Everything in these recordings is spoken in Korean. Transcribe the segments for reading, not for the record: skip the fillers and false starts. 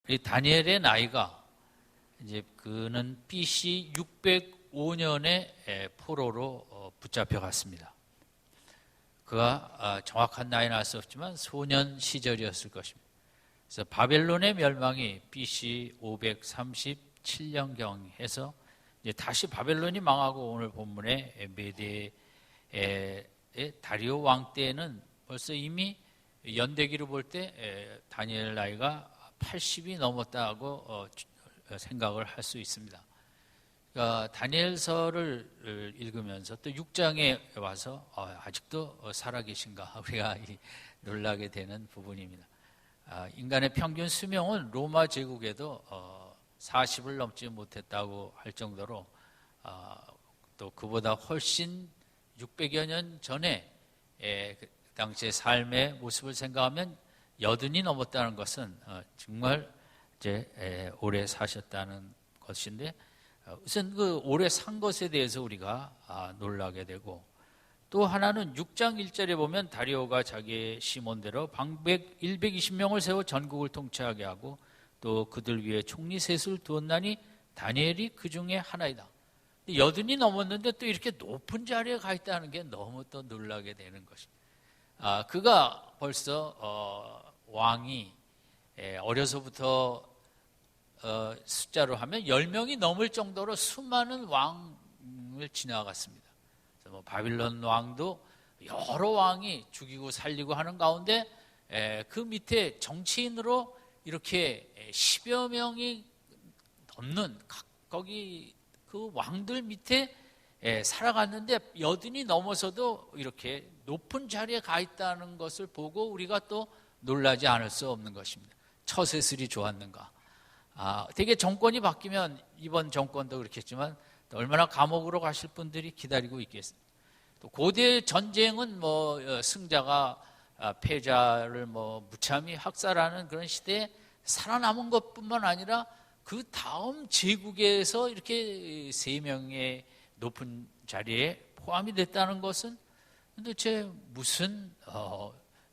이 다니엘의 나이가 이제 그는 BC 605년에 포로로 붙잡혀갔습니다. 그가 정확한 나이는 알 수 없지만 소년 시절이었을 것입니다. 그래서 바벨론의 멸망이 BC 537년경 해서 이제 다시 바벨론이 망하고 오늘 본문의 메대의 다리오 왕 때는 벌써 이미 연대기로 볼 때 다니엘 나이가 80이 넘었다고 생각을 할 수 있습니다. 그러니까 다니엘서를 읽으면서 또 6장에 와서 아직도 살아계신가 우리가 놀라게 되는 부분입니다. 인간의 평균 수명은 로마 제국에도 40을 넘지 못했다고 할 정도로 또 그보다 훨씬 600여 년 전에 그 당시의 삶의 모습을 생각하면 80이 넘었다는 것은 정말 이제 오래 사셨다는 것인데, 우선 그 오래 산 것에 대해서 우리가 놀라게 되고, 또 하나는 6장 1절에 보면 다리오가 자기의 시몬대로 방백 120명을 세워 전국을 통치하게 하고 또 그들 위에 총리 셋을 두었나니 다니엘이 그 중에 하나이다. 80이 넘었는데 또 이렇게 높은 자리에 가 있다는 게 너무 또 놀라게 되는 것입니다. 그가 벌써 왕이 어려서부터 숫자로 하면 10명이 넘을 정도로 수많은 왕을 지나갔습니다. 그래서 뭐 바빌론 왕도 여러 왕이 죽이고 살리고 하는 가운데 그 밑에 정치인으로 이렇게 10여 명이 넘는 거기 그 왕들 밑에 살아갔는데 80이 넘어서도 이렇게 높은 자리에 가 있다는 것을 보고 우리가 또 놀라지 않을 수 없는 것입니다. 처세술이 좋았는가? 되게 정권이 바뀌면 이번 정권도 그렇겠지만 또 얼마나 감옥으로 가실 분들이 기다리고 있겠습니다. 또 고대 전쟁은 뭐 승자가 패자를 뭐 무참히 학살하는 그런 시대에 살아남은 것뿐만 아니라 그 다음 제국에서 이렇게 3명의 높은 자리에 포함이 됐다는 것은 도대체 무슨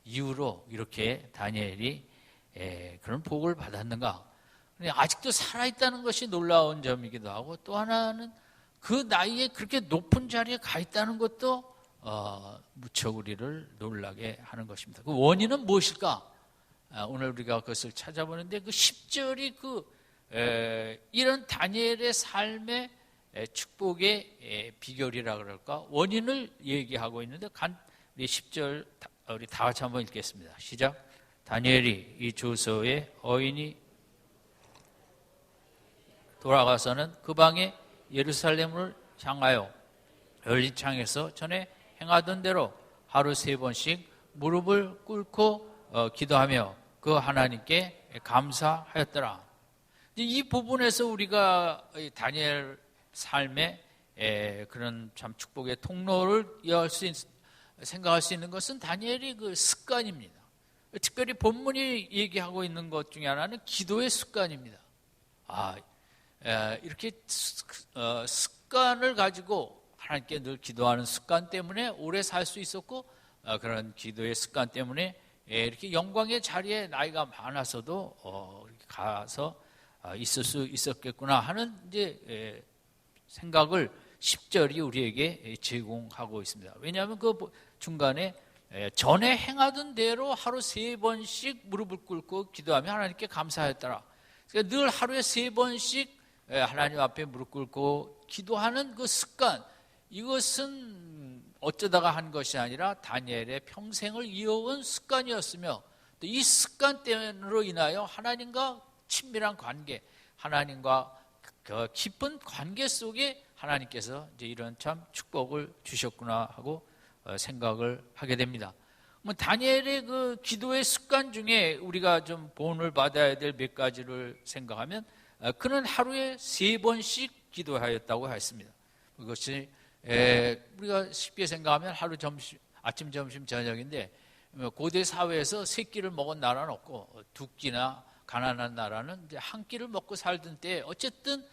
이유로 이렇게 다니엘이 그런 복을 받았는가? 아직도 살아있다는 것이 놀라운 점이기도 하고, 또 하나는 그 나이에 그렇게 높은 자리에 가 있다는 것도 무척 우리를 놀라게 하는 것입니다. 그 원인은 무엇일까? 오늘 우리가 그것을 찾아보는데 그 10절이 이런 다니엘의 삶의 축복의 비결이라 그럴까? 원인을 얘기하고 있는데 우리 10절 우리 다 같이 한번 읽겠습니다. 시작. 다니엘이 이 조서에 어인이 돌아가서는 그 방에 예루살렘을 향하여 열린 창에서 전에 행하던 대로 하루 3번씩 무릎을 꿇고 기도하며 그 하나님께 감사하였더라. 이 부분에서 우리가 다니엘 삶의 그런 참 축복의 통로를 생각할 수 있는 것은 다니엘이 그 습관입니다. 특별히 본문이 얘기하고 있는 것 중에 하나는 기도의 습관입니다. 이렇게 습관을 가지고 하나님께 늘 기도하는 습관 때문에 오래 살 수 있었고, 그런 기도의 습관 때문에 이렇게 영광의 자리에 나이가 많아서도 이렇게 가서 있을 수 있었겠구나 하는 이제 생각을 10절이 우리에게 제공하고 있습니다. 왜냐하면 그 중간에 전에 행하던 대로 하루 3번씩 무릎을 꿇고 기도하며 하나님께 감사했더라. 그러니까 늘 하루에 3번씩 하나님 앞에 무릎 꿇고 기도하는 그 습관, 이것은 어쩌다가 한 것이 아니라 다니엘의 평생을 이어온 습관이었으며, 또 이 습관 때문으로 인하여 하나님과 친밀한 관계, 하나님과 그 깊은 관계 속에 하나님께서 이제 이런 참 축복을 주셨구나 하고 생각을 하게 됩니다. 다니엘의 그 기도의 습관 중에 우리가 좀 본을 받아야 될 몇 가지를 생각하면, 그는 하루에 3번씩 기도하였다고 했습니다. 그것이 우리가 쉽게 생각하면 하루 아침, 점심, 저녁인데, 고대 사회에서 3끼를 먹은 나라는 없고, 2끼나 가난한 나라는 이제 한 끼를 먹고 살던 때 어쨌든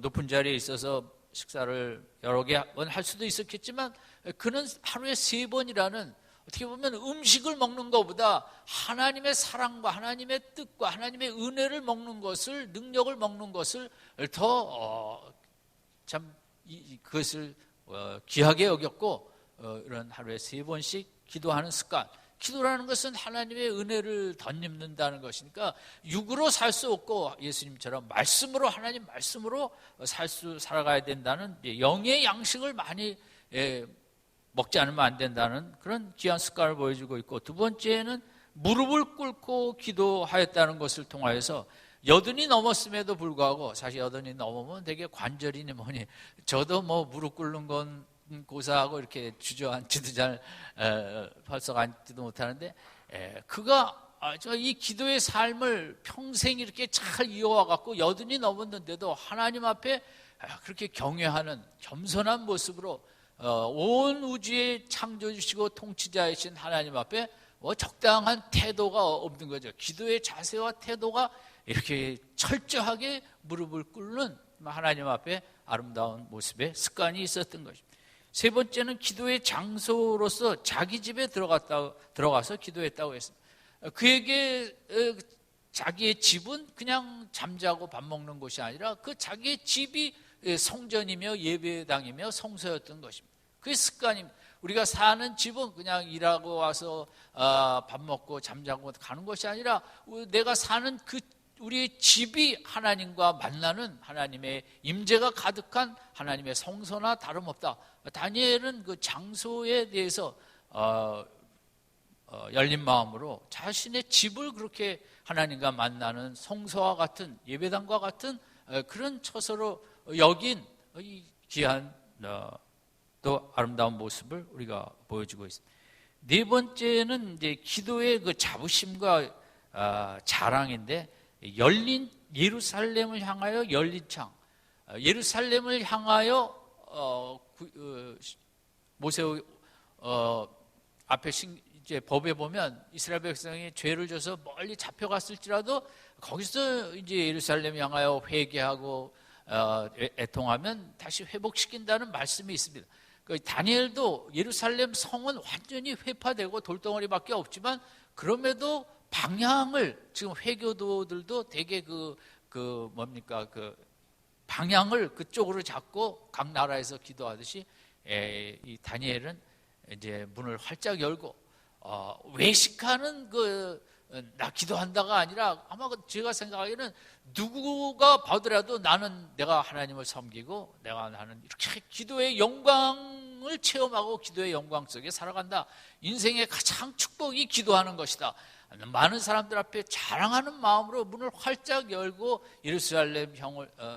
높은 자리에 있어서 식사를 여러 번 할 수도 있었겠지만, 그는 하루에 3번이라는 어떻게 보면 음식을 먹는 것보다 하나님의 사랑과 하나님의 뜻과 하나님의 은혜를 먹는 것을, 능력을 먹는 것을 더 참 그것을 귀하게 여겼고, 이런 하루에 3번씩 기도하는 습관. 기도라는 것은 하나님의 은혜를 덧입는다는 것이니까 육으로 살 수 없고 예수님처럼 말씀으로, 하나님 말씀으로 살아가야 된다는, 영의 양식을 많이 먹지 않으면 안 된다는 그런 귀한 습관을 보여주고 있고, 두 번째는 무릎을 꿇고 기도하였다는 것을 통하여서 80이 넘었음에도 불구하고, 사실 80이 넘으면 되게 관절이니 뭐니, 저도 뭐 무릎 꿇는 건 고사하고 이렇게 주저앉지도 잘 벌썩 앉지도 못하는데, 그가 이 기도의 삶을 평생 이렇게 잘 이어와 갖고 80이 넘었는데도 하나님 앞에 그렇게 경외하는 겸손한 모습으로 온 우주의 창조주시고 통치자이신 하나님 앞에 적당한 태도가 없는 거죠. 기도의 자세와 태도가 이렇게 철저하게 무릎을 꿇는 하나님 앞에 아름다운 모습의 습관이 있었던 것입니다. 세 번째는 기도의 장소로서 자기 집에 들어가서 기도했다고 했습니다. 그에게 자기의 집은 그냥 잠자고 밥 먹는 곳이 아니라 그 자기의 집이 성전이며 예배당이며 성소였던 것입니다. 그게 습관입니다. 우리가 사는 집은 그냥 일하고 와서 밥 먹고 잠자고 가는 것이 아니라, 내가 사는 우리의 집이 하나님과 만나는, 하나님의 임재가 가득한 하나님의 성소나 다름없다. 다니엘은 그 장소에 대해서 열린 마음으로 자신의 집을 그렇게 하나님과 만나는 성소와 같은, 예배당과 같은 그런 처소로 여긴 이 귀한 또 아름다운 모습을 우리가 보여주고 있습니다. 네 번째는 이제 기도의 그 자부심과 자랑인데, 열린 예루살렘을 향하여 열린 창. 예루살렘을 향하여 모세 앞에 이제 법에 보면 이스라엘 백성이 죄를 져서 멀리 잡혀갔을지라도 거기서 이제 예루살렘 향하여 회개하고 애통하면 다시 회복시킨다는 말씀이 있습니다. 다니엘도 예루살렘 성은 완전히 회파되고 돌덩어리밖에 없지만, 그럼에도 방향을, 지금 회교도들도 되게 그 방향을 그쪽으로 잡고 각 나라에서 기도하듯이, 이 다니엘은 이제 문을 활짝 열고 외식하는 나 기도한다가 아니라, 아마 제가 생각하기에는 누구가 봐더라도 나는 내가 하나님을 섬기고 나는 이렇게 기도의 영광을 체험하고 기도의 영광 속에 살아간다. 인생의 가장 축복이 기도하는 것이다. 많은 사람들 앞에 자랑하는 마음으로 문을 활짝 열고 예루살렘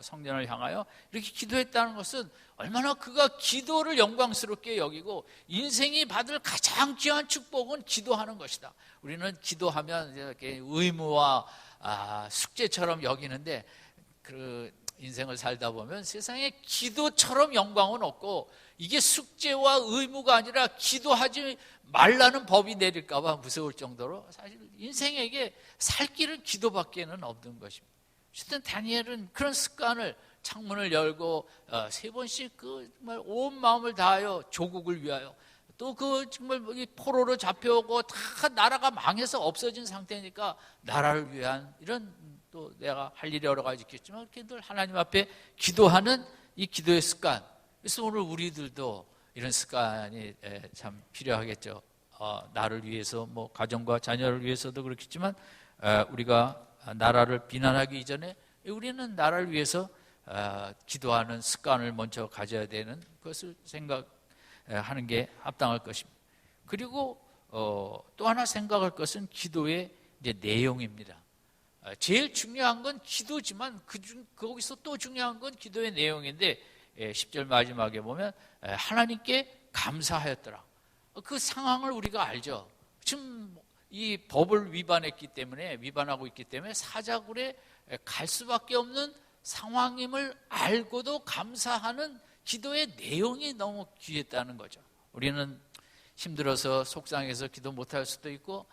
성전을 향하여 이렇게 기도했다는 것은 얼마나 그가 기도를 영광스럽게 여기고, 인생이 받을 가장 귀한 축복은 기도하는 것이다. 우리는 기도하면 이렇게 의무와 숙제처럼 여기는데, 그 인생을 살다 보면 세상에 기도처럼 영광은 없고, 이게 숙제와 의무가 아니라 기도하지 말라는 법이 내릴까 봐 무서울 정도로 사실 인생에게 살 길은 기도밖에는 없는 것입니다. 어쨌든 다니엘은 그런 습관을, 창문을 열고 3번씩 정말 온 마음을 다하여 조국을 위하여, 또 정말 포로로 잡혀오고 다 나라가 망해서 없어진 상태니까 나라를 위한, 이런 또 내가 할 일이 여러 가지 있겠지만 이렇게 늘 하나님 앞에 기도하는 이 기도의 습관. 그래서 오늘 우리들도 이런 습관이 참 필요하겠죠. 나를 위해서, 가정과 자녀를 위해서도 그렇겠지만, 우리가 나라를 비난하기 이전에 우리는 나라를 위해서 기도하는 습관을 먼저 가져야 되는 것을 생각하는 게 합당할 것입니다. 그리고 또 하나 생각할 것은 기도의 이제 내용입니다. 제일 중요한 건 기도지만 거기서 또 중요한 건 기도의 내용인데, 10절 마지막에 보면 하나님께 감사하였더라. 그 상황을 우리가 알죠. 지금 이 법을 위반하고 있기 때문에 사자굴에 갈 수밖에 없는 상황임을 알고도 감사하는 기도의 내용이 너무 귀했다는 거죠. 우리는 힘들어서 속상해서 기도 못할 수도 있고,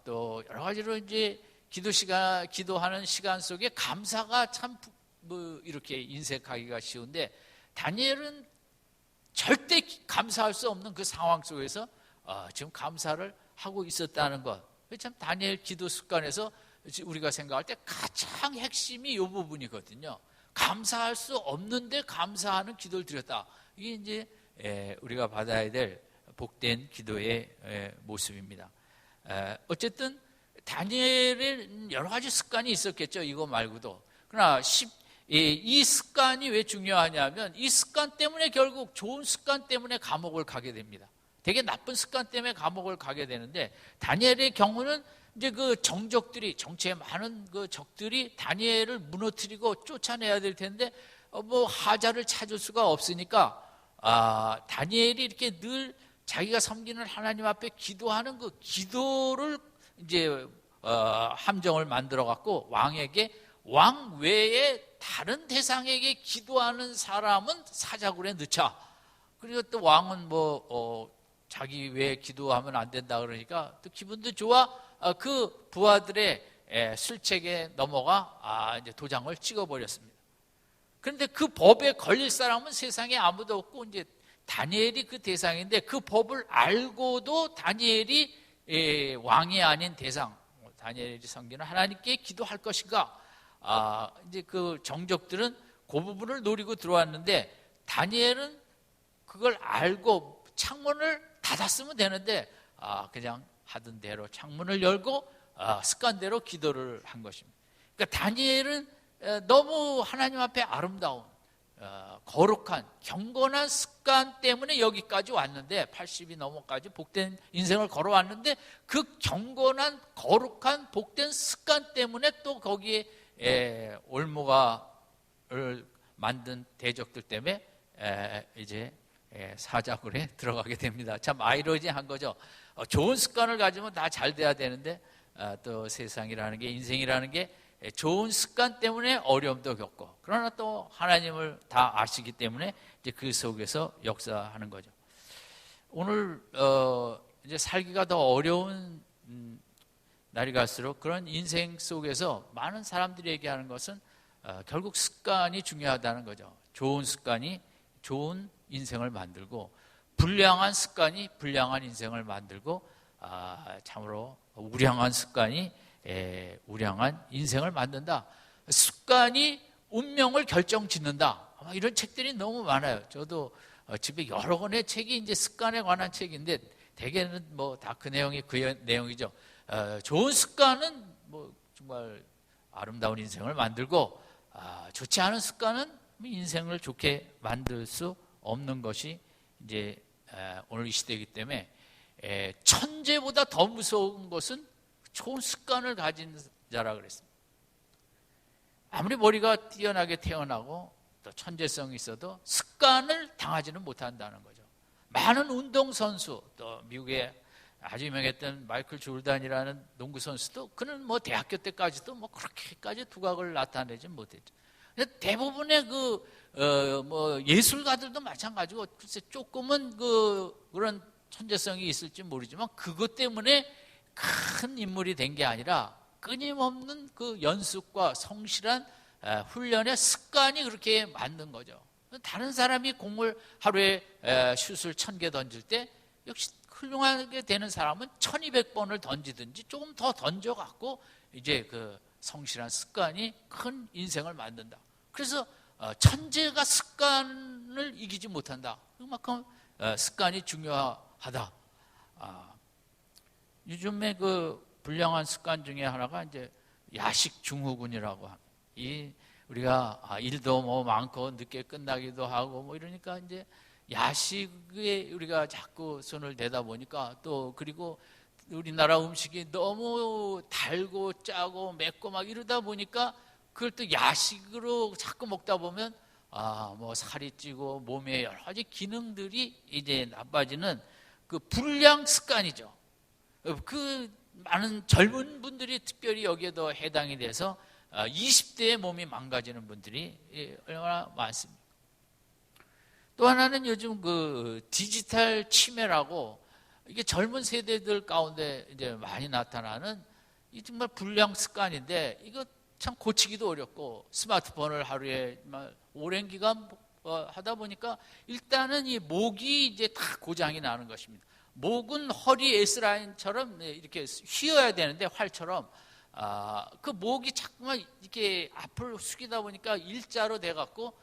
또 여러 가지로 이제 기도하는 시간 속에 감사가 참 이렇게 인색하기가 쉬운데, 다니엘은 절대 감사할 수 없는 그 상황 속에서 지금 감사를 하고 있었다는 것. 참 다니엘 기도 습관에서 우리가 생각할 때 가장 핵심이 이 부분이거든요. 감사할 수 없는데 감사하는 기도를 드렸다. 이게 이제 우리가 받아야 될 복된 기도의 모습입니다. 어쨌든 다니엘은 여러 가지 습관이 있었겠죠. 이거 말고도. 그러나 이 습관이 왜 중요하냐면 이 습관 때문에 결국 좋은 습관 때문에 감옥을 가게 됩니다. 되게 나쁜 습관 때문에 감옥을 가게 되는데 다니엘의 경우는 이제 그 정치의 많은 그 적들이 다니엘을 무너뜨리고 쫓아내야 될 텐데 뭐 하자를 찾을 수가 없으니까 다니엘이 이렇게 늘 자기가 섬기는 하나님 앞에 기도하는 그 기도를 이제 함정을 만들어 갖고 왕에게 왕 외에 다른 대상에게 기도하는 사람은 사자굴에 넣자. 그리고 또 왕은 자기 외에 기도하면 안 된다 그러니까 또 기분도 좋아. 그 부하들의 술책에 넘어가 이제 도장을 찍어버렸습니다. 그런데 그 법에 걸릴 사람은 세상에 아무도 없고 이제 다니엘이 그 대상인데 그 법을 알고도 다니엘이 왕이 아닌 대상, 다니엘이 섬기는 하나님께 기도할 것인가? 이제 그 정적들은 그 부분을 노리고 들어왔는데 다니엘은 그걸 알고 창문을 닫았으면 되는데 그냥 하던 대로 창문을 열고 습관대로 기도를 한 것입니다. 그러니까 다니엘은 너무 하나님 앞에 아름다운 거룩한 경건한 습관 때문에 여기까지 왔는데 80이 넘어까지 복된 인생을 걸어왔는데 그 경건한 거룩한 복된 습관 때문에 또 거기에 올무가를 만든 대적들 때문에 이제 사자굴에 들어가게 됩니다. 참 아이러니한 거죠. 좋은 습관을 가지면 다 잘 돼야 되는데 또 세상이라는 게 인생이라는 게 좋은 습관 때문에 어려움도 겪고 그러나 또 하나님을 다 아시기 때문에 이제 그 속에서 역사하는 거죠. 오늘 이제 살기가 더 어려운 날이 갈수록 그런 인생 속에서 많은 사람들이 얘기하는 것은 결국 습관이 중요하다는 거죠. 좋은 습관이 좋은 인생을 만들고 불량한 습관이 불량한 인생을 만들고 참으로 우량한 습관이 우량한 인생을 만든다. 습관이 운명을 결정짓는다. 이런 책들이 너무 많아요. 저도 집에 여러 권의 책이 이제 습관에 관한 책인데 대개는 뭐 다 그 내용이 그 내용이죠. 좋은 습관은 뭐 정말 아름다운 인생을 만들고 좋지 않은 습관은 인생을 좋게 만들 수 없는 것이 이제 오늘 이 시대이기 때문에 천재보다 더 무서운 것은 좋은 습관을 가진 자라 그랬습니다. 아무리 머리가 뛰어나게 태어나고 또 천재성이 있어도 습관을 당하지는 못한다는 거죠. 많은 운동선수, 또 미국의 아주 유명했던 마이클 조던이라는 농구 선수도 그는 뭐 대학교 때까지도 뭐 그렇게까지 두각을 나타내지 못했죠. 대부분의 뭐 예술가들도 마찬가지고 글쎄 조금은 그런 천재성이 있을지 모르지만 그것 때문에 큰 인물이 된 게 아니라 끊임없는 그 연습과 성실한 훈련의 습관이 그렇게 만든 거죠. 다른 사람이 공을 하루에 슛을 1000개 던질 때 역시 훌륭하게 되는 사람은 1200번을 던지든지 조금 더 던져갖고 이제 그 성실한 습관이 큰 인생을 만든다. 그래서 천재가 습관을 이기지 못한다. 그만큼 습관이 중요하다. 요즘에 그 불량한 습관 중에 하나가 이제 야식 증후군이라고 합니다. 우리가 일도 뭐 많고 늦게 끝나기도 하고 뭐 이러니까 이제 야식에 우리가 자꾸 손을 대다 보니까 또 그리고 우리나라 음식이 너무 달고 짜고 맵고 막 이러다 보니까 그걸 또 야식으로 자꾸 먹다 보면 뭐 살이 찌고 몸에 여러 가지 기능들이 이제 나빠지는 그 불량 습관이죠. 그 많은 젊은 분들이 특별히 여기에 더 해당이 돼서 20대의 몸이 망가지는 분들이 얼마나 많습니다. 또 하나는 요즘 그 디지털 치매라고 이게 젊은 세대들 가운데 이제 많이 나타나는 이 정말 불량 습관인데 이거 참 고치기도 어렵고 스마트폰을 하루에 오랜 기간 하다 보니까 일단은 이 목이 이제 다 고장이 나는 것입니다. 목은 허리 S라인처럼 이렇게 휘어야 되는데 활처럼 그 목이 자꾸만 이렇게 앞을 숙이다 보니까 일자로 돼갖고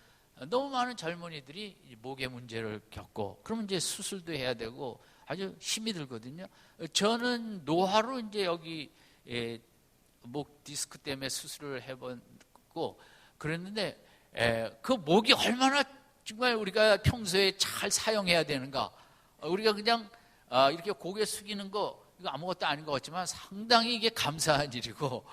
너무 많은 젊은이들이 목의 문제를 겪고 그러면 이제 수술도 해야 되고 아주 힘이 들거든요. 저는 노화로 이제 여기 목 디스크 때문에 수술을 해보고 그랬는데 그 목이 얼마나 정말 우리가 평소에 잘 사용해야 되는가. 우리가 그냥 이렇게 고개 숙이는 거 이거 아무것도 아닌 것 같지만 상당히 이게 감사한 일이고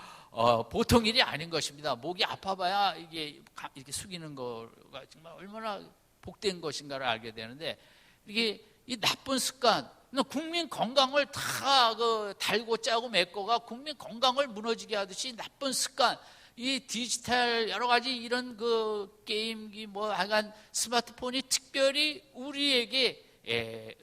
보통 일이 아닌 것입니다. 목이 아파봐야 이게 이렇게 숙이는 거가 정말 얼마나 복된 것인가를 알게 되는데 이게 이 나쁜 습관, 국민 건강을 다 달고 짜고 메꿔가 국민 건강을 무너지게 하듯이 나쁜 습관, 이 디지털 여러 가지 이런 그 게임기 뭐 하여간 스마트폰이 특별히 우리에게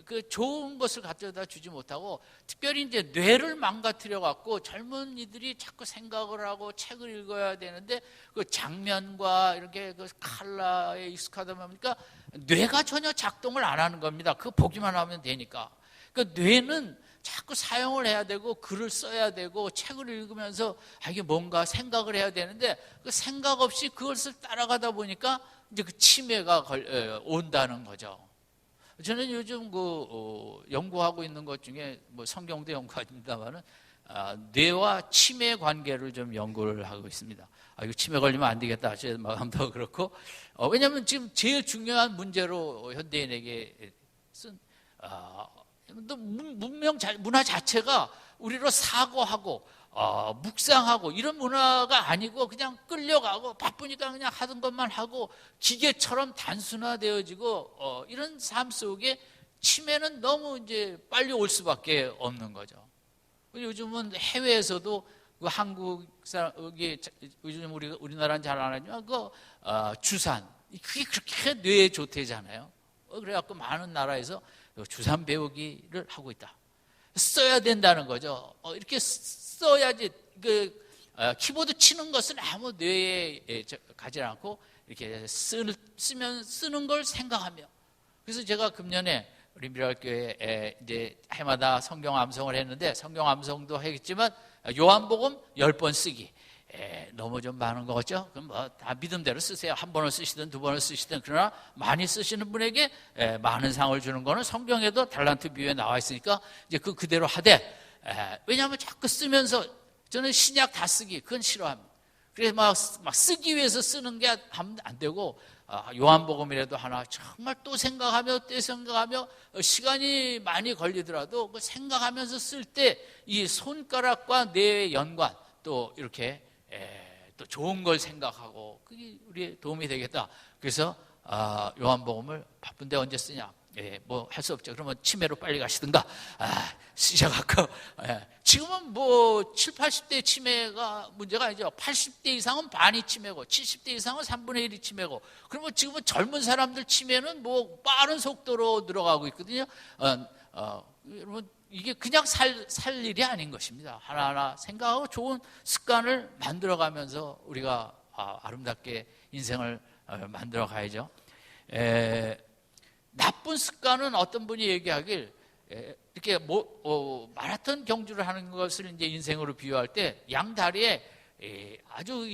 그 좋은 것을 가져다 주지 못하고 특별히 이제 뇌를 망가뜨려 갖고 젊은이들이 자꾸 생각을 하고 책을 읽어야 되는데 그 장면과 이렇게 그 칼라에 익숙하다 보니까 뇌가 전혀 작동을 안 하는 겁니다. 그거 보기만 하면 되니까. 그 뇌는 자꾸 사용을 해야 되고 글을 써야 되고 책을 읽으면서 이게 뭔가 생각을 해야 되는데 그 생각 없이 그것을 따라가다 보니까 이제 그 치매가 온다는 거죠. 저는 요즘 연구하고 있는 것 중에 뭐 성경도 연구합니다만은 뇌와 치매 관계를 좀 연구를 하고 있습니다. 이거 치매 걸리면 안 되겠다. 제 마음도 그렇고 왜냐하면 지금 제일 중요한 문제로 현대인에게 쓴 문화 자체가 우리로 사고하고 묵상하고 이런 문화가 아니고 그냥 끌려가고 바쁘니까 그냥 하던 것만 하고 기계처럼 단순화되어지고 이런 삶 속에 치매는 너무 이제 빨리 올 수밖에 없는 거죠. 요즘은 해외에서도 그 한국 사람이 요즘 우리나라는 잘 안 하지만 주산 그게 그렇게 뇌에 좋대잖아요. 그래갖고 많은 나라에서 주산 배우기를 하고 있다. 써야 된다는 거죠. 이렇게 써야지 키보드 치는 것은 아무 뇌에 가지 않고 이렇게 쓰는 걸 생각하며. 그래서 제가 금년에 우리 미랄교회에 이제 해마다 성경 암송을 했는데 성경 암송도 했지만 요한복음 10번 쓰기. 너무 좀 많은 거 같죠? 그럼 뭐 다 믿음대로 쓰세요. 한 번을 쓰시든 두 번을 쓰시든. 그러나 많이 쓰시는 분에게 많은 상을 주는 거는 성경에도 달란트 비유에 나와 있으니까 이제 그대로 하되 왜냐하면 자꾸 쓰면서 저는 신약 다 쓰기 그건 싫어합니다. 그래서 막 쓰기 위해서 쓰는 게 안 되고 요한복음이라도 하나 정말 또 생각하며 시간이 많이 걸리더라도 그 생각하면서 쓸 때 이 손가락과 뇌의 연관 또 이렇게 또 좋은 걸 생각하고 그게 우리의 도움이 되겠다. 그래서 요한복음을 바쁜데 언제 쓰냐? 뭐 할 수 없죠. 그러면 치매로 빨리 가시든가 쓰셔갖고 지금은 뭐 7, 80대 치매가 문제가 아니죠. 80대 이상은 반이 치매고 70대 이상은 3분의 1이 치매고 그러면 지금은 젊은 사람들 치매는 뭐 빠른 속도로 늘어가고 있거든요. 여러분 이게 그냥 살 일이 아닌 것입니다. 하나하나 생각하고 좋은 습관을 만들어가면서 우리가 아름답게 인생을 만들어 가야죠. 나쁜 습관은 어떤 분이 얘기하길 이렇게 마라톤 경주를 하는 것을 이제 인생으로 비유할 때 양다리에 아주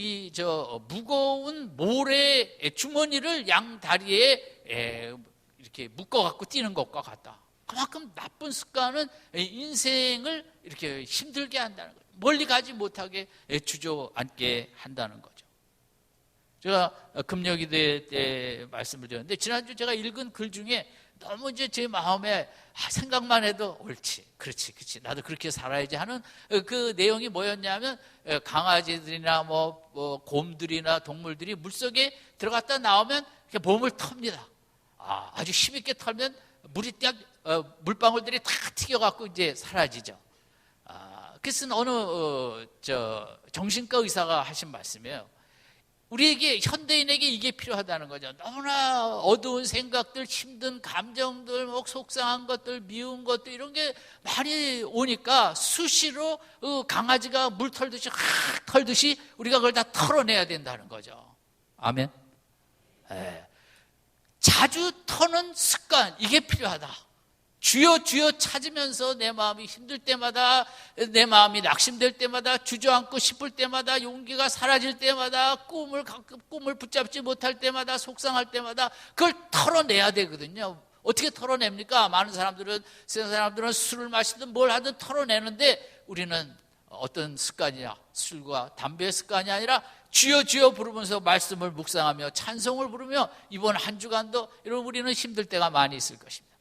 무거운 모래 주머니를 양다리에 이렇게 묶어 갖고 뛰는 것과 같다. 그만큼 나쁜 습관은 인생을 이렇게 힘들게 한다는 거죠. 멀리 가지 못하게 주저앉게 한다는 거죠. 제가 금요기도회 때 말씀을 드렸는데 지난주 제가 읽은 글 중에 너무 이제 제 마음에 생각만 해도 옳지, 그렇지, 나도 그렇게 살아야지 하는 그 내용이 뭐였냐면 강아지들이나 뭐 곰들이나 동물들이 물속에 들어갔다 나오면 몸을 텁니다. 아주 힘있게 털면 물이 딱 물방울들이 다 튀겨갖고 이제 사라지죠. 그래서 어느 정신과 의사가 하신 말씀이에요. 우리에게 현대인에게 이게 필요하다는 거죠. 너무나 어두운 생각들, 힘든 감정들, 속상한 것들, 미운 것들 이런 게 많이 오니까 수시로 강아지가 물 털듯이 우리가 그걸 다 털어내야 된다는 거죠. 아멘. 자주 터는 습관 이게 필요하다. 주여 주여 찾으면서 내 마음이 힘들 때마다, 내 마음이 낙심될 때마다, 주저앉고 싶을 때마다, 용기가 사라질 때마다, 꿈을 붙잡지 못할 때마다, 속상할 때마다 그걸 털어내야 되거든요. 어떻게 털어냅니까? 많은 사람들은, 세상 사람들은 술을 마시든 뭘 하든 털어내는데, 우리는 어떤 습관이냐, 술과 담배의 습관이 아니라 주여 주여 부르면서 말씀을 묵상하며 찬송을 부르며 이번 한 주간도 여러분 우리는 힘들 때가 많이 있을 것입니다.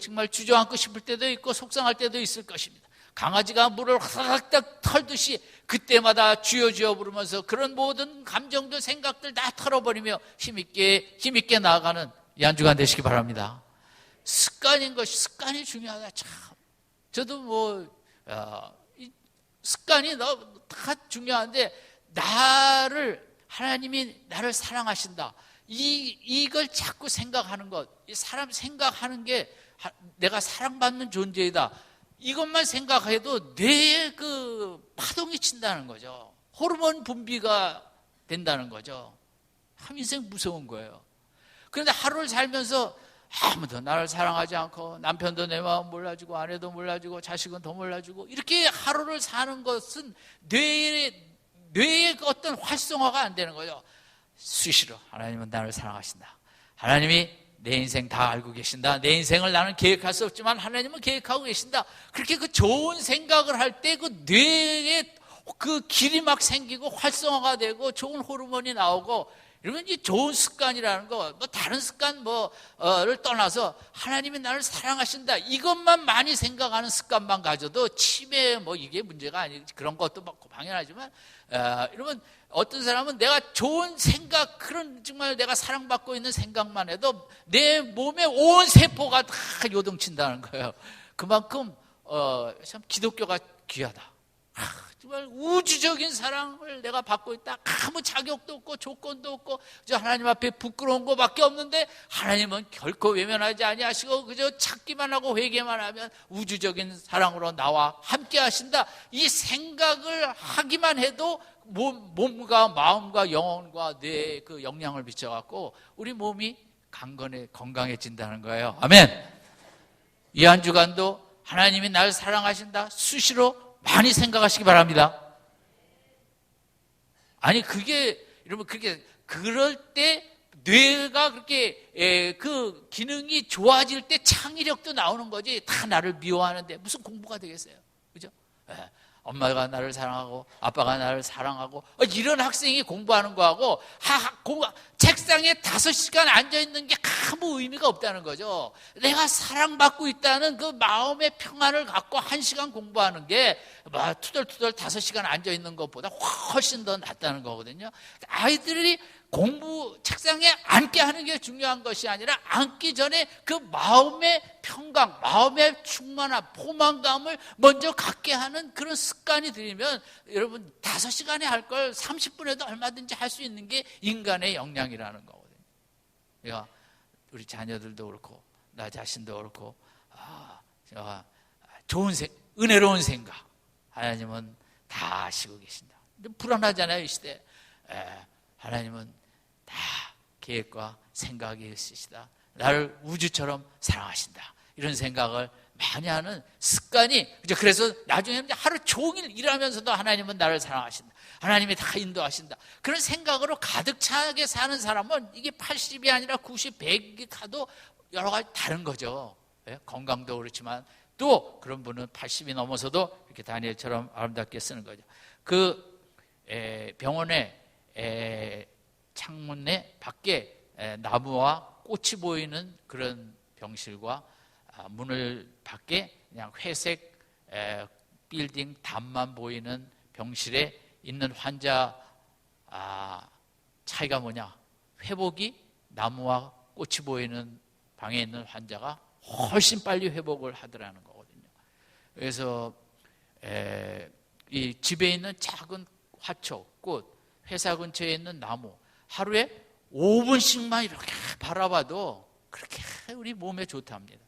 정말 주저앉고 싶을 때도 있고 속상할 때도 있을 것입니다. 강아지가 물을 확 털듯이 그때마다 주여 주여 부르면서 그런 모든 감정들, 생각들 다 털어버리며 힘있게 나아가는 이 한 주간 되시기 바랍니다. 습관이 중요하다. 참 저도 습관이 다 중요한데, 하나님이 나를 사랑하신다, 이걸 자꾸 생각하는 것, 사람 생각하는 게 내가 사랑받는 존재이다, 이것만 생각해도 뇌에 파동이 친다는 거죠. 호르몬 분비가 된다는 거죠. 참 인생 무서운 거예요. 그런데 하루를 살면서 아무도 나를 사랑하지 않고, 남편도 내 마음 몰라주고, 아내도 몰라주고, 자식은 더 몰라주고, 이렇게 하루를 사는 것은 뇌의 어떤 활성화가 안 되는 거죠. 수시로 하나님은 나를 사랑하신다, 하나님이 내 인생 다 알고 계신다, 내 인생을 나는 계획할 수 없지만 하나님은 계획하고 계신다, 그렇게 좋은 생각을 할 때 뇌에 길이 막 생기고 활성화가 되고 좋은 호르몬이 나오고, 이러면 이 좋은 습관이라는 거, 다른 습관를 떠나서 하나님이 나를 사랑하신다, 이것만 많이 생각하는 습관만 가져도 치매 이게 문제가 아니지, 그런 것도 당연하지만, 이러면 어떤 사람은 내가 좋은 생각, 그런 정말 내가 사랑받고 있는 생각만 해도 내 몸의 온 세포가 다 요동친다는 거예요. 그만큼 참 기독교가 귀하다. 정말 우주적인 사랑을 내가 받고 있다. 아무 자격도 없고 조건도 없고 저 하나님 앞에 부끄러운 것밖에 없는데, 하나님은 결코 외면하지 아니하시고 그저 찾기만 하고 회개만 하면 우주적인 사랑으로 나와 함께 하신다. 이 생각을 하기만 해도 몸과 마음과 영혼과 뇌에 영향을 미쳐갖고 우리 몸이 건강해진다는 거예요. 아멘. 이 한 주간도 하나님이 나를 사랑하신다 수시로 많이 생각하시기 바랍니다. 아니 여러분 그럴 때 뇌가 그렇게 그 기능이 좋아질 때 창의력도 나오는 거지. 다 나를 미워하는데 무슨 공부가 되겠어요, 그죠? 엄마가 나를 사랑하고 아빠가 나를 사랑하고, 이런 학생이 공부하는 거하고 책상에 5시간 앉아있는 게 아무 의미가 없다는 거죠. 내가 사랑받고 있다는 그 마음의 평안을 갖고 1시간 공부하는 게 투덜투덜 5시간 앉아있는 것보다 훨씬 더 낫다는 거거든요. 아이들이 책상에 앉게 하는 게 중요한 것이 아니라 앉기 전에 그 마음의 평강, 마음의 충만함, 포만감을 먼저 갖게 하는 그런 습관이 들이면 여러분 5시간에 할 걸 30분에도 얼마든지 할 수 있는 게 인간의 역량이라는 거거든요. 그러니까 우리 자녀들도 그렇고 나 자신도 그렇고 은혜로운 생각, 하나님은 다 아시고 계신다. 불안하잖아요, 이 시대. 하나님은 다 계획과 생각이 있으시다. 나를 우주처럼 사랑하신다. 이런 생각을 많이 하는 습관이, 그래서 나중에 하루 종일 일하면서도 하나님은 나를 사랑하신다, 하나님이 다 인도하신다, 그런 생각으로 가득 차게 사는 사람은 이게 80이 아니라 90, 100이 가도 여러 가지 다른 거죠. 건강도 그렇지만 또 그런 분은 80이 넘어서도 이렇게 다니엘처럼 아름답게 쓰는 거죠. 병원에 창문에 밖에 나무와 꽃이 보이는 그런 병실과 문을 밖에 그냥 회색 빌딩 담만 보이는 병실에 있는 환자 차이가 뭐냐? 회복이 나무와 꽃이 보이는 방에 있는 환자가 훨씬 빨리 회복을 하더라는 거거든요. 그래서 이 집에 있는 작은 화초, 꽃, 회사 근처에 있는 나무, 하루에 5분씩만 이렇게 바라봐도 그렇게 우리 몸에 좋답니다.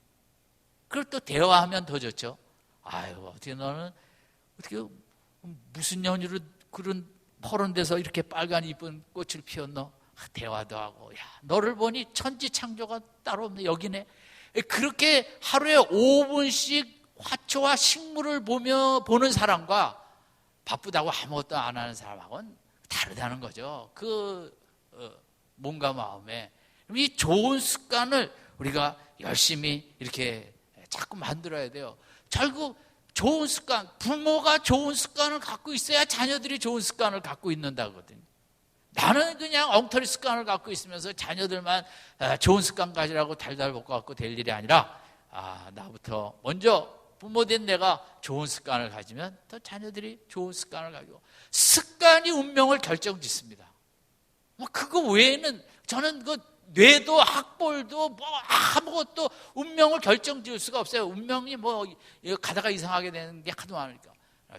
그걸 또 대화하면 더 좋죠. 어떻게 너는 어떻게 무슨 연유로 그런 퍼런 데서 이렇게 빨간 이쁜 꽃을 피웠노? 대화도 하고, 너를 보니 천지 창조가 따로 없네. 여기네. 그렇게 하루에 5분씩 화초와 식물을 보는 사람과 바쁘다고 아무것도 안 하는 사람하고는 다르다는 거죠. 몸과 마음에. 이 좋은 습관을 우리가 열심히 이렇게 자꾸 만들어야 돼요. 결국 좋은 습관, 부모가 좋은 습관을 갖고 있어야 자녀들이 좋은 습관을 갖고 있는다거든요. 나는 그냥 엉터리 습관을 갖고 있으면서 자녀들만 좋은 습관 가지라고 달달 볶아갖고 될 일이 아니라 나부터 먼저 부모된 내가 좋은 습관을 가지면 또 자녀들이 좋은 습관을 가지고, 습관이 운명을 결정짓습니다. 그거 외에는 저는 뇌도 학벌도 아무것도 운명을 결정지을 수가 없어요. 운명이 가다가 이상하게 되는 게 하도 많으니까.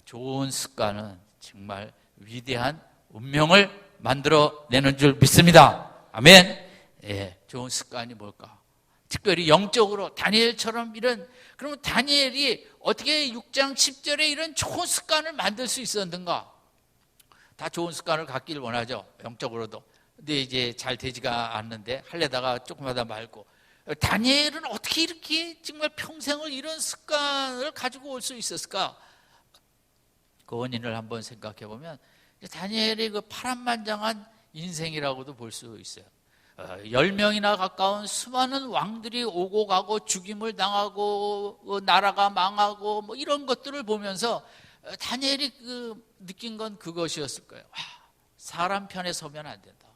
좋은 습관은 정말 위대한 운명을 만들어내는 줄 믿습니다. 아멘. 예, 좋은 습관이 뭘까? 특별히 영적으로 다니엘처럼 그러면 다니엘이 어떻게 6장 10절에 이런 좋은 습관을 만들 수 있었는가? 다 좋은 습관을 갖기를 원하죠, 영적으로도. 근데 이제 잘 되지가 않는데 하려다가 조금 하다 말고. 다니엘은 어떻게 이렇게 정말 평생을 이런 습관을 가지고 올 수 있었을까? 그 원인을 한번 생각해 보면 다니엘의 파란만장한 인생이라고도 볼 수 있어요. 10명이나 가까운 수많은 왕들이 오고 가고 죽임을 당하고 나라가 망하고 이런 것들을 보면서 다니엘이 느낀 건 그것이었을 거예요. 사람 편에 서면 안 된다.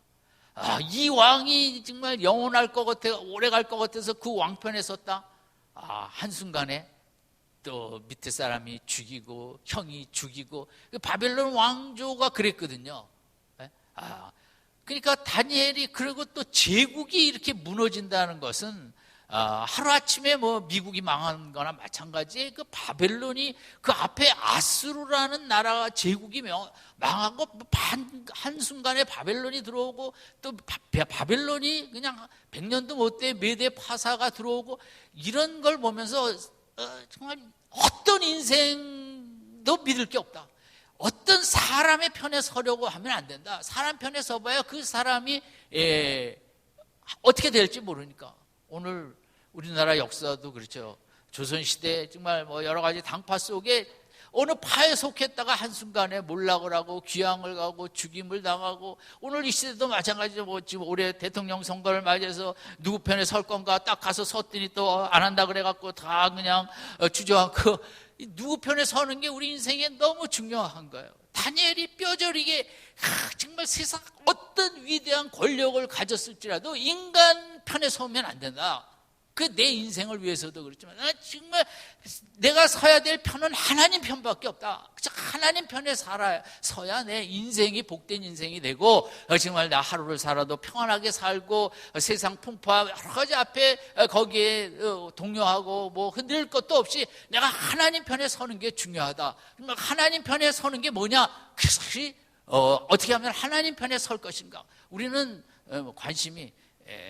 이 왕이 정말 영원할 것 같아, 오래 갈 것 같아서 그 왕편에 섰다. 한순간에 또 밑에 사람이 죽이고 형이 죽이고, 바벨론 왕조가 그랬거든요. 그러니까 다니엘이, 그리고 또 제국이 이렇게 무너진다는 것은 하루아침에 미국이 망한 거나 마찬가지에 바벨론이 그 앞에 아수르라는 나라가 제국이 망하고 한순간에 바벨론이 들어오고, 또 바벨론이 그냥 100년도 못돼 메대 파사가 들어오고, 이런 걸 보면서 정말 어떤 인생도 믿을 게 없다. 어떤 사람의 편에 서려고 하면 안 된다. 사람 편에 서봐야 그 사람이 어떻게 될지 모르니까. 오늘 우리나라 역사도 그렇죠. 조선시대 정말 여러 가지 당파 속에 어느 파에 속했다가 한순간에 몰락을 하고 귀향을 가고 죽임을 당하고, 오늘 이 시대도 마찬가지죠. 지금 올해 대통령 선거를 맞이해서 누구 편에 설 건가 딱 가서 섰더니 또 안 한다 그래갖고 다 그냥 주저앉고, 누구 편에 서는 게 우리 인생에 너무 중요한 거예요. 다니엘이 뼈저리게 정말 세상 어떤 위대한 권력을 가졌을지라도 인간 편에 서면 안 된다. 내 인생을 위해서도 그렇지만 정말 내가 서야 될 편은 하나님 편밖에 없다. 하나님 편에 서야 내 인생이 복된 인생이 되고, 정말 나 하루를 살아도 평안하게 살고, 세상 풍파 여러 가지 앞에 거기에 동요하고 흔들릴 것도 없이 내가 하나님 편에 서는 게 중요하다. 하나님 편에 서는 게 뭐냐? 그것이 어떻게 하면 하나님 편에 설 것인가? 우리는 관심이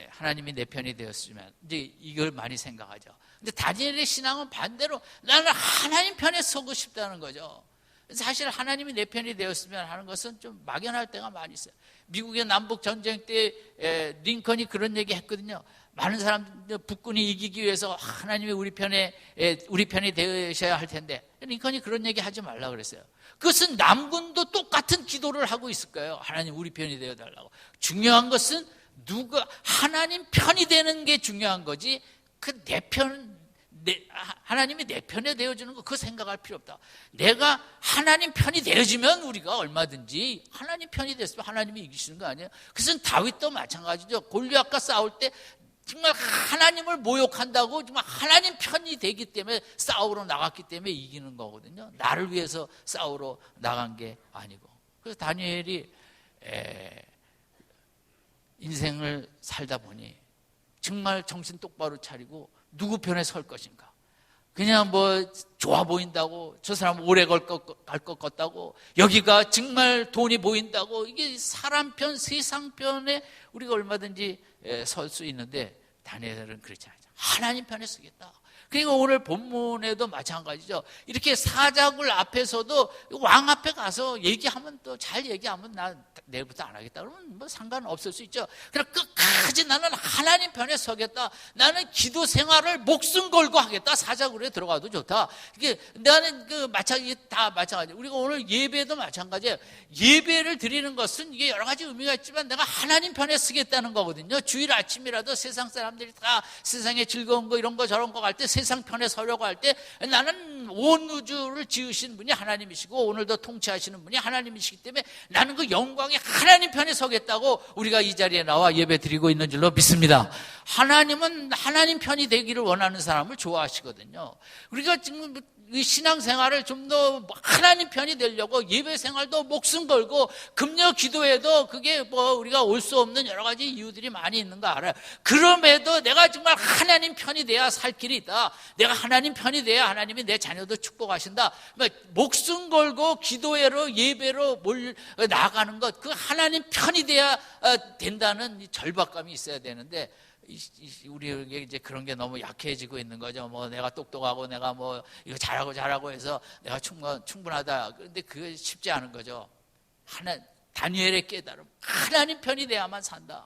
하나님이 내 편이 되었으면, 이제 이걸 많이 생각하죠. 근데 다니엘의 신앙은 반대로 나는 하나님 편에 서고 싶다는 거죠. 사실 하나님이 내 편이 되었으면 하는 것은 좀 막연할 때가 많이 있어요. 미국의 남북 전쟁 때 링컨이 그런 얘기 했거든요. 많은 사람들 북군이 이기기 위해서 하나님이 우리 편이 되셔야 할 텐데, 링컨이 그런 얘기 하지 말라 그랬어요. 그것은 남군도 똑같은 기도를 하고 있을 거예요. 하나님 우리 편이 되어 달라고. 중요한 것은 하나님 편이 되는 게 중요한 거지, 하나님이 내 편에 되어주는 거, 그거 생각할 필요 없다. 내가 하나님 편이 되어지면 우리가 얼마든지 하나님 편이 됐으면 하나님이 이기시는 거 아니에요? 그것은 다윗도 마찬가지죠. 골리앗과 싸울 때 정말 하나님을 모욕한다고 정말 하나님 편이 되기 때문에 싸우러 나갔기 때문에 이기는 거거든요. 나를 위해서 싸우러 나간 게 아니고. 그래서 다니엘이 인생을 살다 보니 정말 정신 똑바로 차리고 누구 편에 설 것인가. 그냥 좋아 보인다고, 저 사람 오래 갈 것 같다고, 여기가 정말 돈이 보인다고, 이게 사람 편, 세상 편에 우리가 얼마든지 설 수 있는데, 다니엘은 그렇지 않죠. 하나님 편에 서겠다. 그러니까 오늘 본문에도 마찬가지죠. 이렇게 사자굴 앞에서도 왕 앞에 가서 얘기하면 또 잘 얘기하면 나 내일부터 안 하겠다 그러면 뭐 상관없을 수 있죠. 그럼 끝까지 나는 하나님 편에 서겠다. 나는 기도 생활을 목숨 걸고 하겠다. 사자굴에 들어가도 좋다. 이게 나는 다 마찬가지. 우리가 오늘 예배도 마찬가지예요. 예배를 드리는 것은 이게 여러 가지 의미가 있지만 내가 하나님 편에 서겠다는 거거든요. 주일 아침이라도 세상 사람들이 다 세상에 즐거운 거 이런 거 저런 거 갈 때 세상 편에 서려고 할 때 나는 온 우주를 지으신 분이 하나님이시고 오늘도 통치하시는 분이 하나님이시기 때문에 나는 그 영광의 하나님 편에 서겠다고 우리가 이 자리에 나와 예배 드리고 있는 줄로 믿습니다. 하나님은 하나님 편이 되기를 원하는 사람을 좋아하시거든요. 우리가 지금 이 신앙생활을 좀 더 하나님 편이 되려고 예배 생활도 목숨 걸고 금요 기도에도 그게 뭐 우리가 올 수 없는 여러 가지 이유들이 많이 있는 거 알아요. 그럼에도 내가 정말 하나님 편이 돼야 살 길이 있다. 내가 하나님 편이 돼야 하나님이 내 자녀도 축복하신다. 목숨 걸고 기도회로 예배로 나아가는 것, 그 하나님 편이 돼야 된다는 절박감이 있어야 되는데 우리에게 이제 그런 게 너무 약해지고 있는 거죠. 뭐 내가 똑똑하고 내가 뭐 이거 잘하고 해서 내가 충분하다. 그런데 그게 쉽지 않은 거죠. 다니엘의 깨달음, 하나님 편이 돼야만 산다.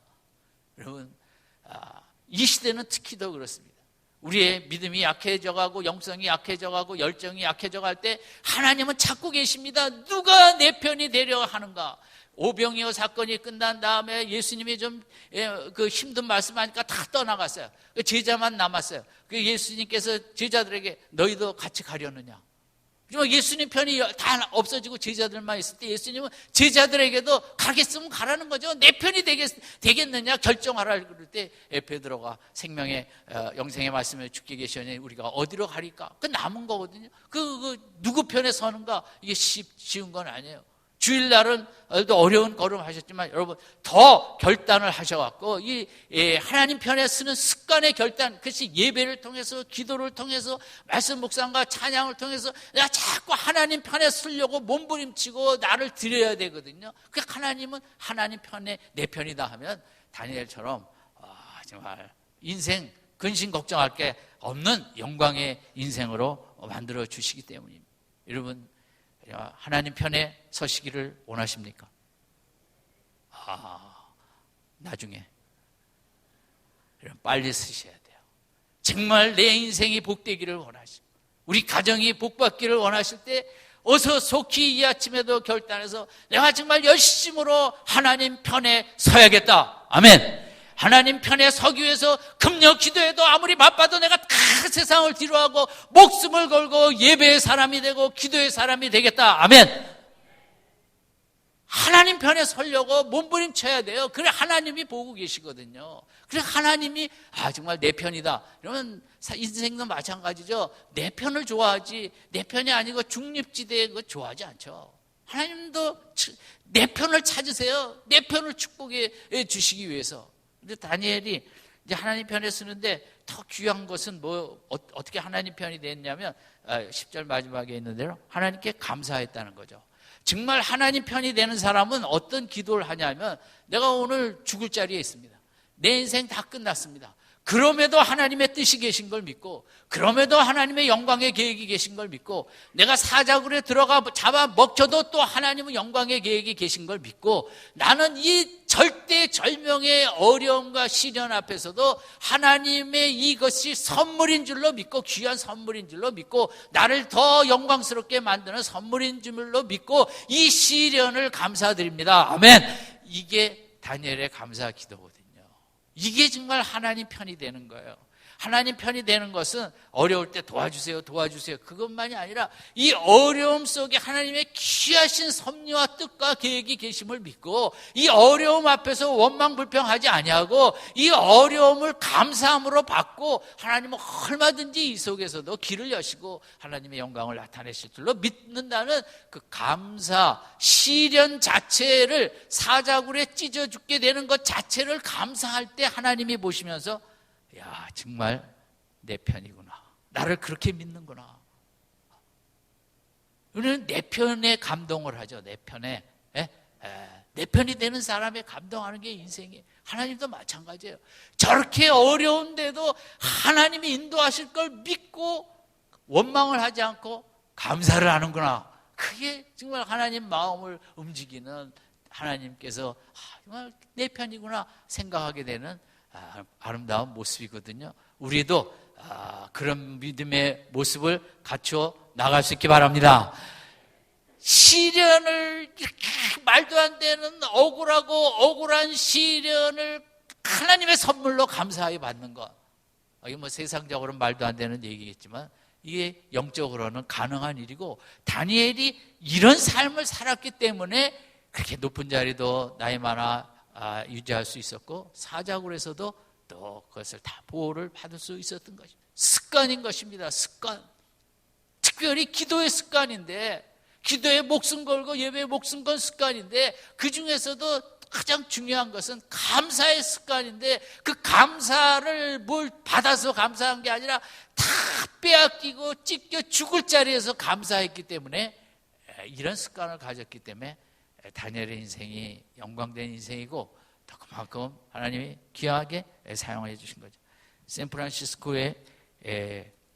여러분, 이 시대는 특히 더 그렇습니다. 우리의 믿음이 약해져가고 영성이 약해져가고 열정이 약해져갈 때 하나님은 찾고 계십니다. 누가 내 편이 되려 하는가? 오병이어 사건이 끝난 다음에 예수님이 좀 그 힘든 말씀하니까 다 떠나갔어요. 제자만 남았어요. 예수님께서 제자들에게 너희도 같이 가려느냐? 예수님 편이 다 없어지고 제자들만 있을 때 예수님은 제자들에게도 가겠으면 가라는 거죠. 내 편이 되겠느냐 결정하라. 그럴 때 베드로가 생명의 영생의 말씀에 죽게 계시니 우리가 어디로 가리까? 그 남은 거거든요. 누구 편에 서는가? 이게 쉬운 건 아니에요. 주일날은 어려운 걸음 하셨지만 여러분 더 결단을 하셔갖고 이 하나님 편에 서는 습관의 결단, 그것이 예배를 통해서 기도를 통해서 말씀 묵상과 찬양을 통해서 내가 자꾸 하나님 편에 서려고 몸부림치고 나를 드려야 되거든요. 그 하나님은 하나님 편에 내 편이다 하면 다니엘처럼 정말 인생 근심 걱정할 게 없는 영광의 인생으로 만들어 주시기 때문입니다. 여러분 하나님 편에 서시기를 원하십니까? 나중에 빨리 서셔야 돼요. 정말 내 인생이 복되기를 원하시고 우리 가정이 복받기를 원하실 때 어서 속히 이 아침에도 결단해서 내가 정말 열심으로 하나님 편에 서야겠다. 아멘. 하나님 편에 서기 위해서 금요 기도에도 아무리 바빠도 내가 다 세상을 뒤로하고 목숨을 걸고 예배의 사람이 되고 기도의 사람이 되겠다. 아멘. 하나님 편에 서려고 몸부림쳐야 돼요. 그래 하나님이 보고 계시거든요. 그래 하나님이 정말 내 편이다. 이러면 인생도 마찬가지죠. 내 편을 좋아하지 내 편이 아니고 중립지대에 그거 좋아하지 않죠. 하나님도 내 편을 찾으세요. 내 편을 축복해 주시기 위해서. 근데 다니엘이 이제 하나님 편에 서는데 더 귀한 것은 어떻게 하나님 편이 됐냐면 10절 마지막에 있는 대로 하나님께 감사했다는 거죠. 정말 하나님 편이 되는 사람은 어떤 기도를 하냐면 내가 오늘 죽을 자리에 있습니다. 내 인생 다 끝났습니다. 그럼에도 하나님의 뜻이 계신 걸 믿고 그럼에도 하나님의 영광의 계획이 계신 걸 믿고 내가 사자굴에 들어가 잡아먹혀도 또 하나님은 영광의 계획이 계신 걸 믿고 나는 이 절대절명의 어려움과 시련 앞에서도 하나님의 이것이 선물인 줄로 믿고 귀한 선물인 줄로 믿고 나를 더 영광스럽게 만드는 선물인 줄로 믿고 이 시련을 감사드립니다. 아멘. 이게 다니엘의 감사 기도거든요. 이게 정말 하나님 편이 되는 거예요. 하나님 편이 되는 것은 어려울 때 도와주세요 그것만이 아니라 이 어려움 속에 하나님의 귀하신 섭리와 뜻과 계획이 계심을 믿고 이 어려움 앞에서 원망불평하지 아니하고 이 어려움을 감사함으로 받고 하나님은 얼마든지 이 속에서도 길을 여시고 하나님의 영광을 나타내실 줄로 믿는다는 그 감사, 시련 자체를 사자굴에 찢어 죽게 되는 것 자체를 감사할 때 하나님이 보시면서 야, 정말 내 편이구나. 나를 그렇게 믿는구나. 우리는 내 편에 감동을 하죠. 내 편에. 내 편이 되는 사람에 감동하는 게 인생이에요. 하나님도 마찬가지예요. 저렇게 어려운데도 하나님이 인도하실 걸 믿고 원망을 하지 않고 감사를 하는구나. 그게 정말 하나님 마음을 움직이는, 하나님께서 정말 내 편이구나 생각하게 되는 아름다운 모습이거든요. 우리도 그런 믿음의 모습을 갖추어 나갈 수 있기 바랍니다. 시련을 이렇게 말도 안 되는 억울한 시련을 하나님의 선물로 감사하게 받는 것, 이게 뭐 세상적으로는 말도 안 되는 얘기겠지만 이게 영적으로는 가능한 일이고, 다니엘이 이런 삶을 살았기 때문에 그렇게 높은 자리도 나이 많아 유지할 수 있었고, 사자굴에서도 또 그것을 다 보호를 받을 수 있었던 것입니다. 습관인 것입니다. 습관. 특별히 기도의 습관인데, 기도에 목숨 걸고 예배에 목숨 건 습관인데, 그 중에서도 가장 중요한 것은 감사의 습관인데, 그 감사를 뭘 받아서 감사한 게 아니라 다 빼앗기고 찢겨 죽을 자리에서 감사했기 때문에, 이런 습관을 가졌기 때문에 다니엘의 인생이 영광된 인생이고, 또 그만큼 하나님이 귀하게 사용해 주신 거죠. 샌프란시스코에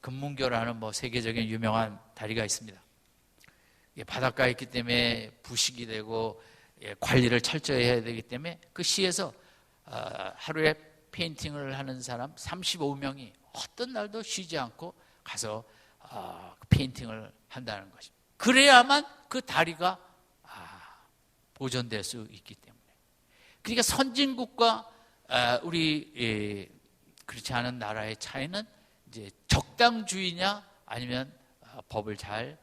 금문교라는 세계적인 유명한 다리가 있습니다. 바닷가에 있기 때문에 부식이 되고 관리를 철저히 해야 되기 때문에 그 시에서 하루에 페인팅을 하는 사람 35명이 어떤 날도 쉬지 않고 가서 페인팅을 한다는 것입니다. 그래야만 그 다리가 보존될 수 있기 때문에. 그러니까 선진국과 우리 그렇지 않은 나라의 차이는 이제 적당주의냐 아니면 법을 잘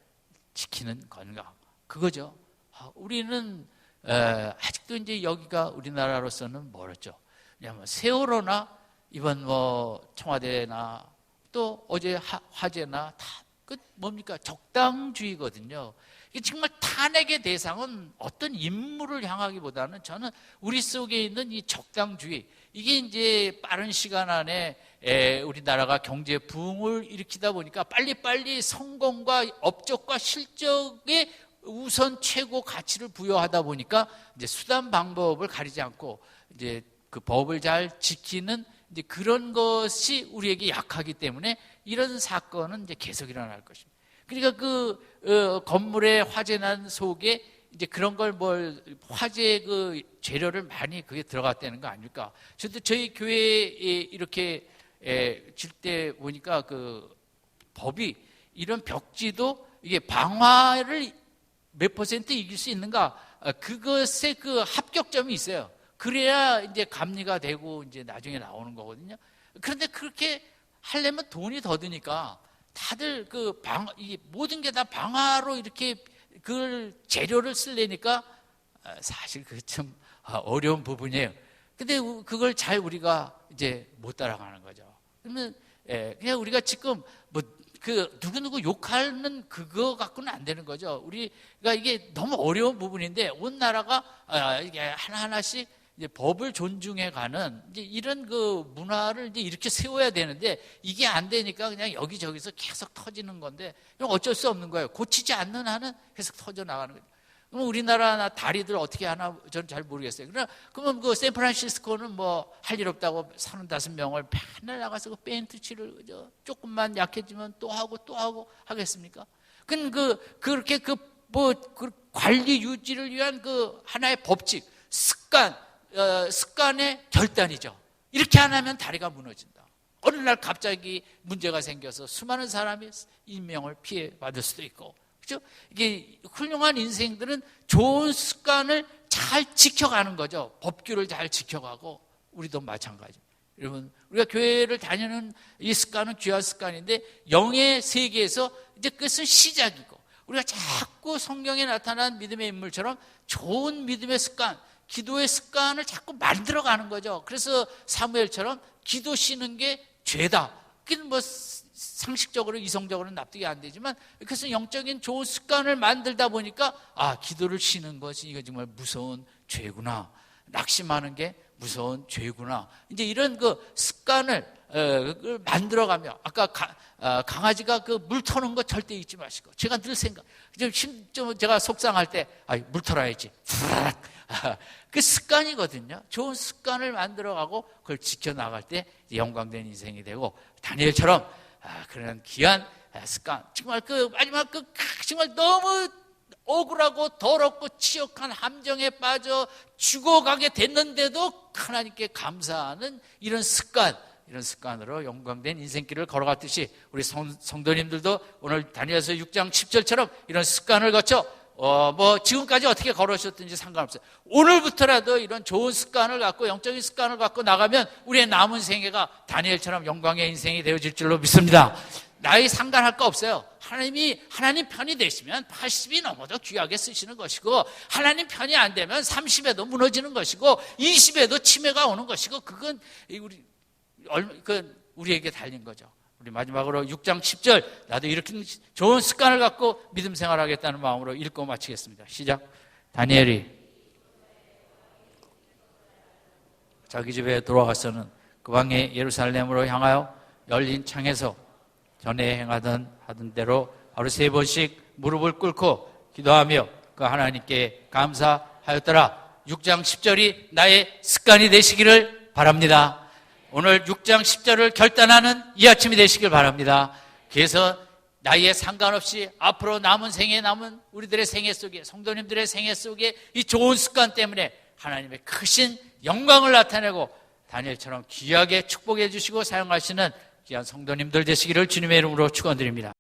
지키는 건가, 그거죠. 우리는 아직도 이제 여기가 우리나라로서는 멀었죠. 왜냐하면 세월호나 이번 청와대나 또 어제 화재나 다 그 뭡니까, 적당주의거든요. 이게 정말 탄핵의 대상은 어떤 인물을 향하기보다는 저는 우리 속에 있는 이 적당주의, 이게 이제 빠른 시간 안에 우리나라가 경제 부흥을 일으키다 보니까 빨리빨리 성공과 업적과 실적에 우선 최고 가치를 부여하다 보니까 이제 수단 방법을 가리지 않고 이제 그 법을 잘 지키는 이제 그런 것이 우리에게 약하기 때문에 이런 사건은 이제 계속 일어날 것입니다. 그러니까 그 건물에 화재 난 속에 이제 그런 걸 화재 그 재료를 많이 그게 들어갔다는 거 아닙니까? 저도 저희 교회에 이렇게 질 때 보니까 그 법이 이런 벽지도 이게 방화를 몇 퍼센트 이길 수 있는가, 그것에 그 합격점이 있어요. 그래야 이제 감리가 되고 이제 나중에 나오는 거거든요. 그런데 그렇게 하려면 돈이 더 드니까 다들 이 모든 게 다 방화로 이렇게 그 재료를 쓰려니까 사실 그게 좀 어려운 부분이에요. 근데 그걸 잘 우리가 이제 못 따라가는 거죠. 그러면 그냥 우리가 지금 누구누구 욕하는 그거 갖고는 안 되는 거죠. 우리가 이게 너무 어려운 부분인데 온 나라가 이게 하나하나씩 이제 법을 존중해가는 이제 이런 그 문화를 이제 이렇게 세워야 되는데, 이게 안 되니까 그냥 여기저기서 계속 터지는 건데, 어쩔 수 없는 거예요. 고치지 않는 한은 계속 터져 나가는 거예요. 그럼 우리나라나 다리들 어떻게 하나 저는 잘 모르겠어요. 그러면 그 샌프란시스코는 할 일 없다고 35명을 맨날 나가서 그 페인트 칠을 조금만 약해지면 또 하고 하겠습니까? 그렇게 그 관리 유지를 위한 그 하나의 법칙, 습관의 결단이죠. 이렇게 안 하면 다리가 무너진다. 어느 날 갑자기 문제가 생겨서 수많은 사람이 인명을 피해 받을 수도 있고, 그렇죠? 이게 훌륭한 인생들은 좋은 습관을 잘 지켜가는 거죠. 법규를 잘 지켜가고, 우리도 마찬가지. 여러분, 우리가 교회를 다니는 이 습관은 귀한 습관인데, 영의 세계에서 이제 그것은 시작이고, 우리가 자꾸 성경에 나타난 믿음의 인물처럼 좋은 믿음의 습관, 기도의 습관을 자꾸 만들어가는 거죠. 그래서 사무엘처럼 기도 쉬는 게 죄다. 그건 상식적으로 이성적으로는 납득이 안 되지만, 그것은 영적인 좋은 습관을 만들다 보니까 기도를 쉬는 것이 이거 정말 무서운 죄구나, 낙심하는 게 무서운 죄구나, 이제 이런 그 습관을 만들어가며, 아까 강아지가 그 물 터는 거 절대 잊지 마시고, 제가 늘 제가 속상할 때 물 털어야지, 그 습관이거든요. 좋은 습관을 만들어가고 그걸 지켜나갈 때 영광된 인생이 되고 다니엘처럼 그런 귀한 습관, 정말 그 마지막 그 정말 너무 억울하고 더럽고 치욕한 함정에 빠져 죽어가게 됐는데도 하나님께 감사하는 이런 습관으로 영광된 인생길을 걸어갔듯이 우리 성도님들도 오늘 다니엘서 6장 10절처럼 이런 습관을 거쳐 지금까지 어떻게 걸으셨든지 상관없어요. 오늘부터라도 이런 좋은 습관을 갖고 영적인 습관을 갖고 나가면 우리의 남은 생애가 다니엘처럼 영광의 인생이 되어질 줄로 믿습니다. 나이 상관할 거 없어요. 하나님 편이 되시면 80이 넘어도 귀하게 쓰시는 것이고, 하나님 편이 안 되면 30에도 무너지는 것이고, 20에도 치매가 오는 것이고, 그건 우리에게 달린 거죠. 우리 마지막으로 6장 10절, 나도 이렇게 좋은 습관을 갖고 믿음 생활하겠다는 마음으로 읽고 마치겠습니다. 시작. 다니엘이 자기 집에 돌아가서는 그 방에 예루살렘으로 향하여 열린 창에서 전에 하던 대로 하루 3번씩 무릎을 꿇고 기도하며 그 하나님께 감사하였더라. 6장 10절이 나의 습관이 되시기를 바랍니다. 오늘 6장 10절을 결단하는 이 아침이 되시길 바랍니다. 그래서 나이에 상관없이 앞으로 남은 생에 남은 우리들의 생애 속에, 성도님들의 생애 속에 이 좋은 습관 때문에 하나님의 크신 영광을 나타내고 다니엘처럼 귀하게 축복해 주시고 사용하시는 귀한 성도님들 되시기를 주님의 이름으로 축원드립니다.